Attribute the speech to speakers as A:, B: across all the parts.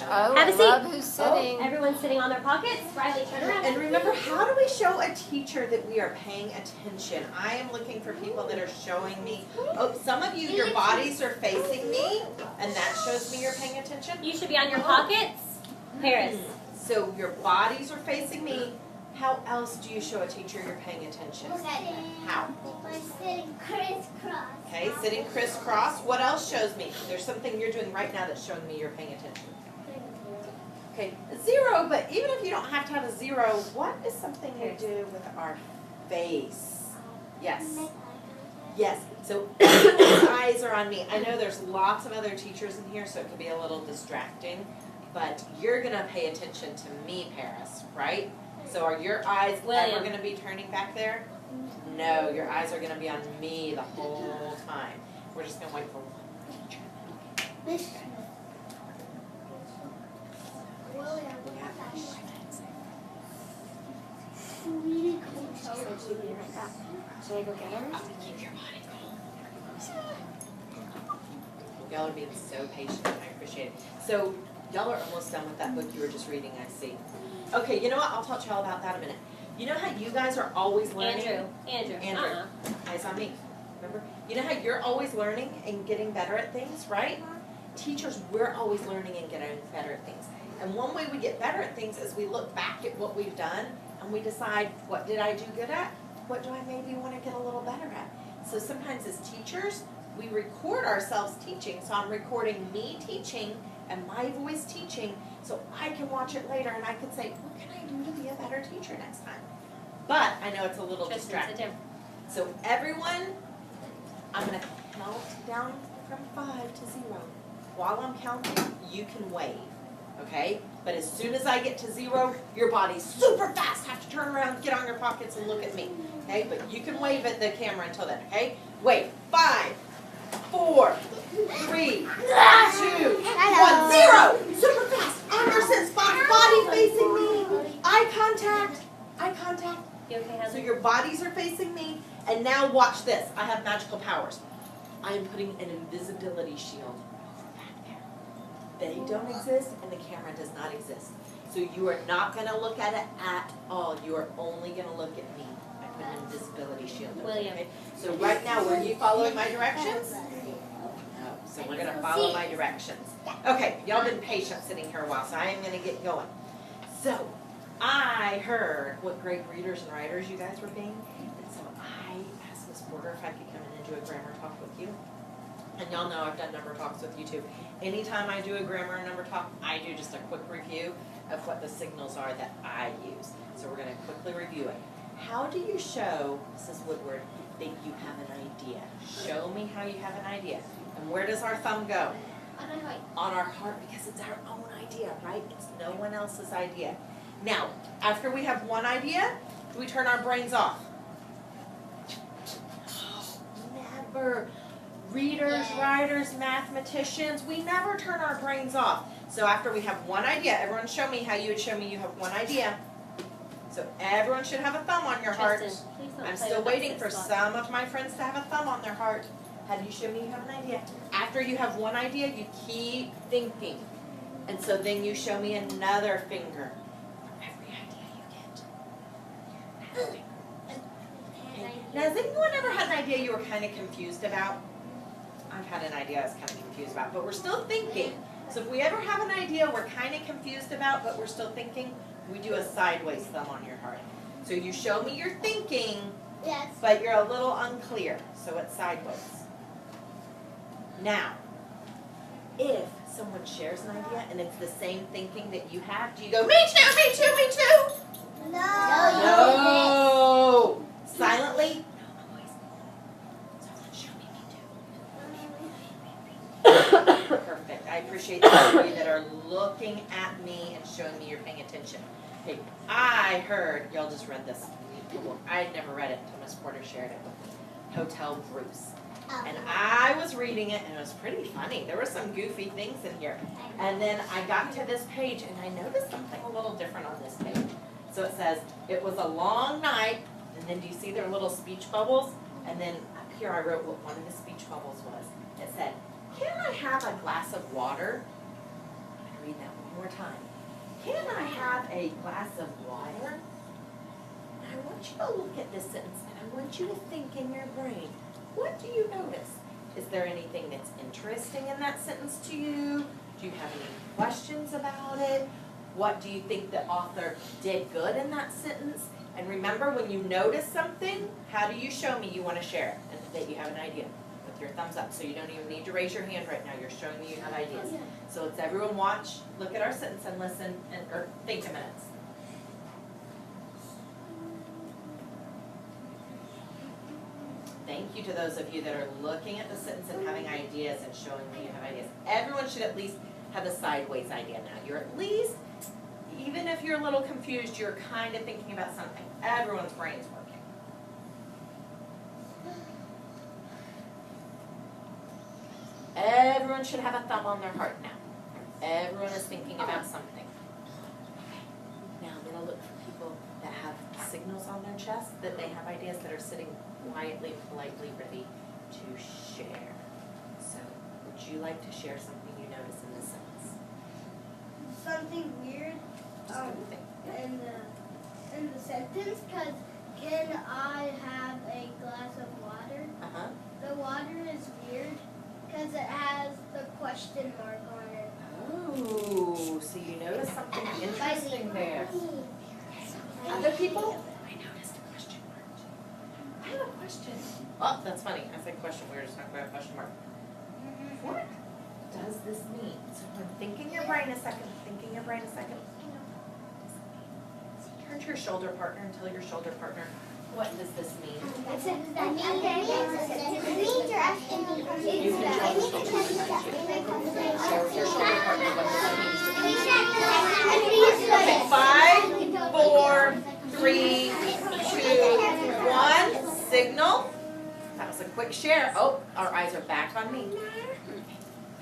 A: Oh,
B: Have a seat.
A: love who's sitting.
B: Oh, everyone's sitting on their pockets. Riley, turn around.
C: And remember, how do we show a teacher that we are paying attention? I am looking for people that are showing me. Oh, some of you, your bodies are facing me, and that shows me you're paying attention.
B: You should be on your pockets. Paris.
C: So your bodies are facing me. How else do you show a teacher you're paying attention? How?
D: By sitting crisscross.
C: Okay, sitting crisscross. What else shows me? There's something you're doing right now that's showing me you're paying attention. Okay, 0, but even if you don't have to have a 0, what is something we do with our face? Yes. Yes, so everyone's eyes are on me. I know there's lots of other teachers in here, so it could be a little distracting, but you're going to pay attention to me, Paris, right? So are your eyes ever going to be turning back there? No, your eyes are going to be on me the whole time. We're just going to wait for one teacher.
A: Should I go get her?
C: Keep your body cool. Y'all are being so patient. I appreciate it. So y'all are almost done with that book you were just reading, I see. Okay, you know what? I'll talk to y'all about that in a minute. You know how you guys are always learning? Andrew. Eyes on me. Remember? You know how you're always learning and getting better at things, right? Teachers, we're always learning and getting better at things. And one way we get better at things is we look back at what we've done and we decide, what did I do good at? What do I maybe want to get a little better at? So sometimes as teachers, we record ourselves teaching. So I'm recording me teaching and my voice teaching so I can watch it later and I can say, what can I do to be a better teacher next time? But I know it's a little distracting. So everyone, I'm going to count down from 5 to 0. While I'm counting, you can wave. Okay? But as soon as I get to 0, your body's super fast. Have to turn around, get on your pockets, and look at me. Okay? But you can wave at the camera until then. Okay? Wait. 5, 4, 3, 2, 1, 0. Super fast. Anderson spot. Body facing me. Eye contact. Eye contact.
B: You okay, Heather?
C: So your bodies are facing me. And now watch this. I have magical powers. I am putting an invisibility shield. They don't exist, and the camera does not exist. So you are not going to look at it at all. You are only going to look at me. I put an invisibility shield.
B: William.
C: Okay? So right now, were you following my directions? No. So we're going to follow my directions. Okay, y'all been patient sitting here a while, so I am going to get going. So I heard what great readers and writers you guys were being, and so I asked Miss Porter if I could come in and do a grammar talk with you. And y'all know I've done number talks with you too. Anytime I do a grammar and number talk, I do just a quick review of what the signals are that I use. So we're going to quickly review it. How do you show, Mrs. Woodward, that you have an idea? Show me how you have an idea. And where does our thumb go? On our heart, because it's our own idea, right? It's no one else's idea. Now, after we have one idea, do we turn our brains off? Never. Readers, writers, mathematicians, we never turn our brains off. So after we have one idea, everyone show me how you would show me you have one idea. So everyone should have a thumb on your heart. I'm still waiting for some of my friends to have a thumb on their heart. How do you show me you have an idea? After you have one idea, you keep thinking. And so then you show me another finger. For every idea you get. Okay. Now, has anyone ever had an idea you were kind of confused about? I've had an idea I was kind of confused about, but we're still thinking. So if we ever have an idea we're kind of confused about, but we're still thinking, we do a sideways thumb on your heart. So you show me you're thinking, but you're a little unclear, so it's sideways. Now, if someone shares an idea and it's the same thinking that you have, do you go, me too, me too, me too? No. Silently? Perfect. I appreciate those of you that are looking at me and showing me you're paying attention. Okay, I heard, y'all just read this. I had never read it until Miss Porter shared it with me. Hotel Bruce. And I was reading it, and it was pretty funny. There were some goofy things in here. And then I got to this page, and I noticed something a little different on this page. So it says, it was a long night, and then do you see their little speech bubbles? And then up here I wrote what one of the speech bubbles was. It said, can I have a glass of water? I'm going to read that one more time. Can I have a glass of water? And I want you to look at this sentence and I want you to think in your brain, what do you notice? Is there anything that's interesting in that sentence to you? Do you have any questions about it? What do you think the author did good in that sentence? And remember, when you notice something, how do you show me you want to share it and that you have an idea? With your thumbs up. So you don't even need to raise your hand right now. You're showing me you have ideas. So let's everyone watch, look at our sentence and listen or think a minute. Thank you to those of you that are looking at the sentence and having ideas and showing me you have ideas. Everyone should at least have a sideways idea now. You're at least, even if you're a little confused, you're kind of thinking about something. Everyone's brain's working. Everyone should have a thumb on their heart now. Everyone is thinking about something. Now I'm going to look for people that have signals on their chest that they have ideas that are sitting quietly, politely ready to share. So, would you like to share something you notice in this sentence?
D: Something weird
C: Just give me a thing.
D: in the sentence, because can I have a glass of water?
C: Uh-huh.
D: The water is weird because it has the question mark on it.
C: Oh, so you notice something interesting there. Other people? I noticed a question mark. I have a question. Oh, that's funny. I said question. We were just talking about a question mark. What does this mean? So think in your brain a second. Think in your brain a second. Turn to your shoulder partner and tell your shoulder partner, what does this mean?
D: It means you're asking me questions.
C: You can tell your shoulder partner. Share with your shoulder partner what this means. Okay, 5, 4, 3, 2, 1. Signal. That was a quick share. Oh, our eyes are back on me.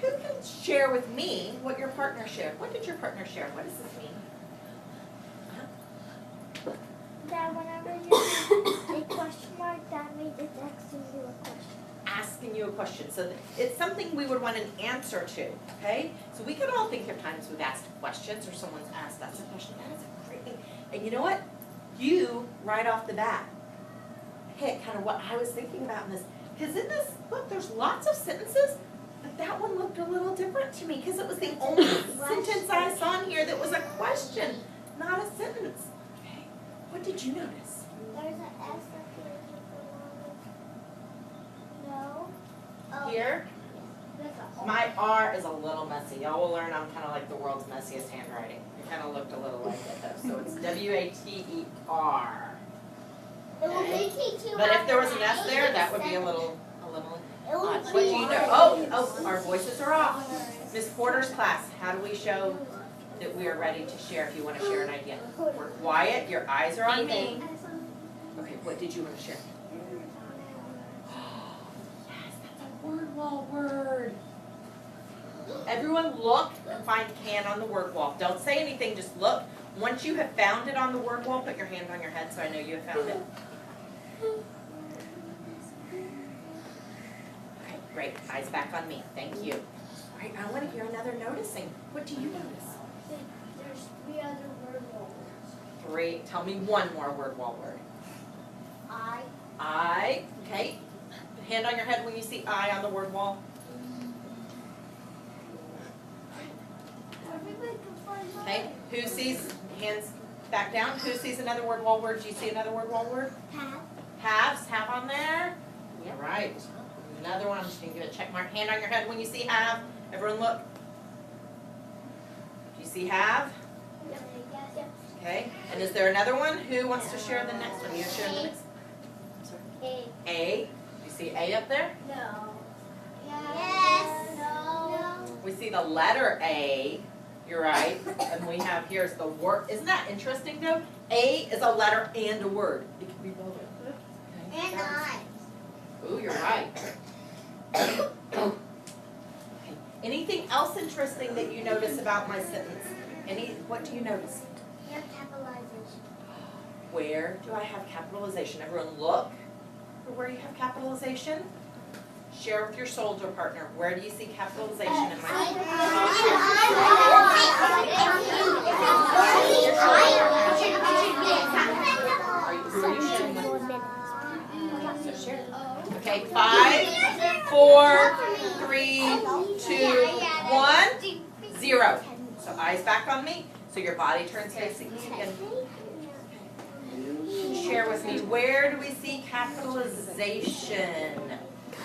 C: Who can share with me what your partner shared? What did your partner share? What does this mean?
D: That whenever you a question mark, that means it's asking you a question.
C: Asking you a question. So it's something we would want an answer to, okay? So we could all think of times we've asked questions or someone's asked us a question. That is a great thing. And you know what? You, right off the bat, hit kind of what I was thinking about in this. Because in this book, there's lots of sentences, but that one looked a little different to me because it was the only sentence I saw in here that was a question, not a sentence. Okay, what did you notice?
D: There's an S up here. No. Oh,
C: Here,
D: that's a O.
C: my R is a little messy. Y'all will learn I'm kind of like the world's messiest handwriting. It kind of looked a little like it though. So it's W-A-T-E-R.
D: It will be T2.
C: But if there was an S there, that would be a little
D: It will
C: odd.
D: be
C: What do you know? Oh, our voices are off. Miss Porter's class, how do we show that we are ready to share if you want to share an idea? We're quiet, your eyes are on me. Okay, what did you want to share? Yes, that's a word wall word. Everyone look and find can on the word wall. Don't say anything, just look. Once you have found it on the word wall, put your hand on your head so I know you have found it. Okay, great. Eyes back on me. Thank you. All right, I want to hear another noticing. What do you notice?
D: There's 3 other word words.
C: 3. Tell me one more word wall word. I. Okay. Hand on your head when you see I on the word wall.
D: Everybody can find mine.
C: Okay. Who sees, hands back down. Who sees another word wall word? Do you see another word wall word? Haves. Have on there. All right. Another one. I'm just going to give it a check mark. Hand on your head when you see have. Everyone look. Do you see have?
D: Yep.
C: Okay. And is there another one? Who wants to share the next one? You share the next.
D: A.
C: A. You see A up there?
D: No. Yes. No.
C: We see the letter A. You're right. And we have here's the word. Isn't that interesting though? A is a letter and a word. It can be both. Okay.
D: And I.
C: Ooh, you're right. Okay. Anything else interesting that you notice about my sentence? What do you notice?
D: You have capitalization.
C: Where do I have capitalization? Everyone look for where you have capitalization. Share with your shoulder partner. Where do you see capitalization in my sentence? So eyes back on me, so your body turns facing me again. Share with me, where do we see capitalization?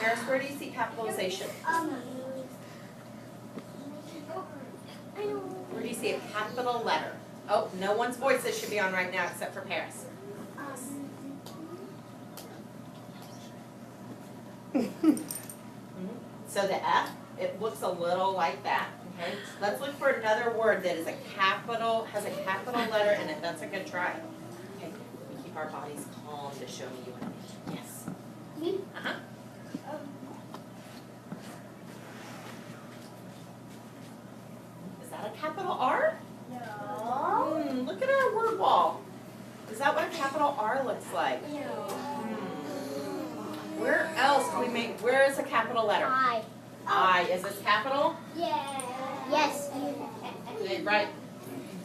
C: Paris, where do you see capitalization? Where do you see a capital letter? Oh, no one's voices should be on right now except for Paris. So the F, it looks a little like that. Okay, let's look for another word that is a capital, has a capital letter in it. That's a good try. Okay, we keep our bodies calm to show me you want to. Yes.
D: Me?
C: Uh-huh. Is that a capital R?
D: No.
C: Look at our word wall. Is that what a capital R looks like?
D: No.
C: Where else can we make, where is a capital letter?
D: I.
C: I, is this capital?
D: Yeah. Yes.
C: Right.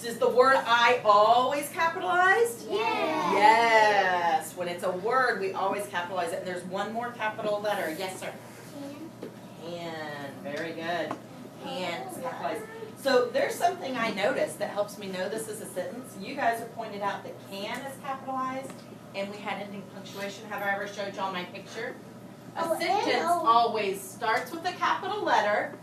C: Is the word I always capitalized?
D: Yeah.
C: Yes. When it's a word, we always capitalize it. And there's one more capital letter. Yes, sir. Hand. Very good. Hand is capitalized. So there's something I noticed that helps me know this is a sentence. You guys have pointed out that can is capitalized, and we had ending punctuation. Have I ever showed y'all my picture? A sentence always starts with a capital letter,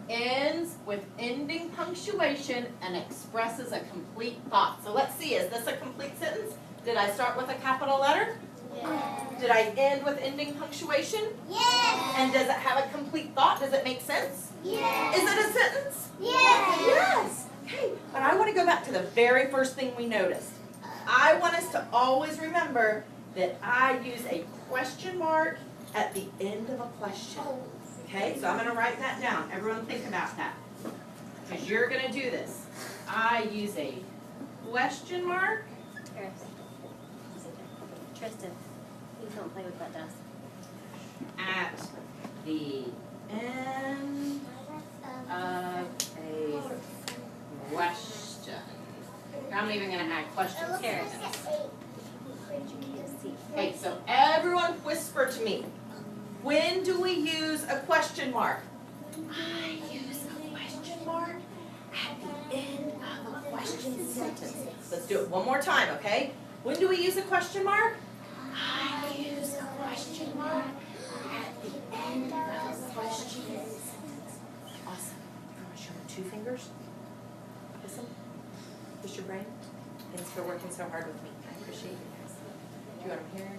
C: ends with ending punctuation, and expresses a complete thought. So let's see, is this a complete sentence? Did I start with a capital letter?
D: Yeah.
C: Did I end with ending punctuation?
D: Yes.
C: And does it have a complete thought? Does it make sense?
D: Yes.
C: Is it a sentence?
D: Yes.
C: Yes. Okay, but I want to go back to the very first thing we noticed. I want us to always remember that I use a question mark at the end of a question. Okay, so I'm going to write that down. Everyone think about that. Because you're going to do this. I use a question mark.
B: Paris. Tristan, please don't play with that desk.
C: At the end of a question. I'm even going to add questions.
B: Paris.
C: Okay, so everyone whisper to me. When do we use a question mark? I use a question mark at the end of a question sentence. Let's do it one more time, okay? When do we use a question mark? I use a question mark at the end of a question sentence. Awesome. I'm going to show 2 fingers. Listen. Push your brain. Thanks for working so hard with me. I appreciate you guys. Do you want them here?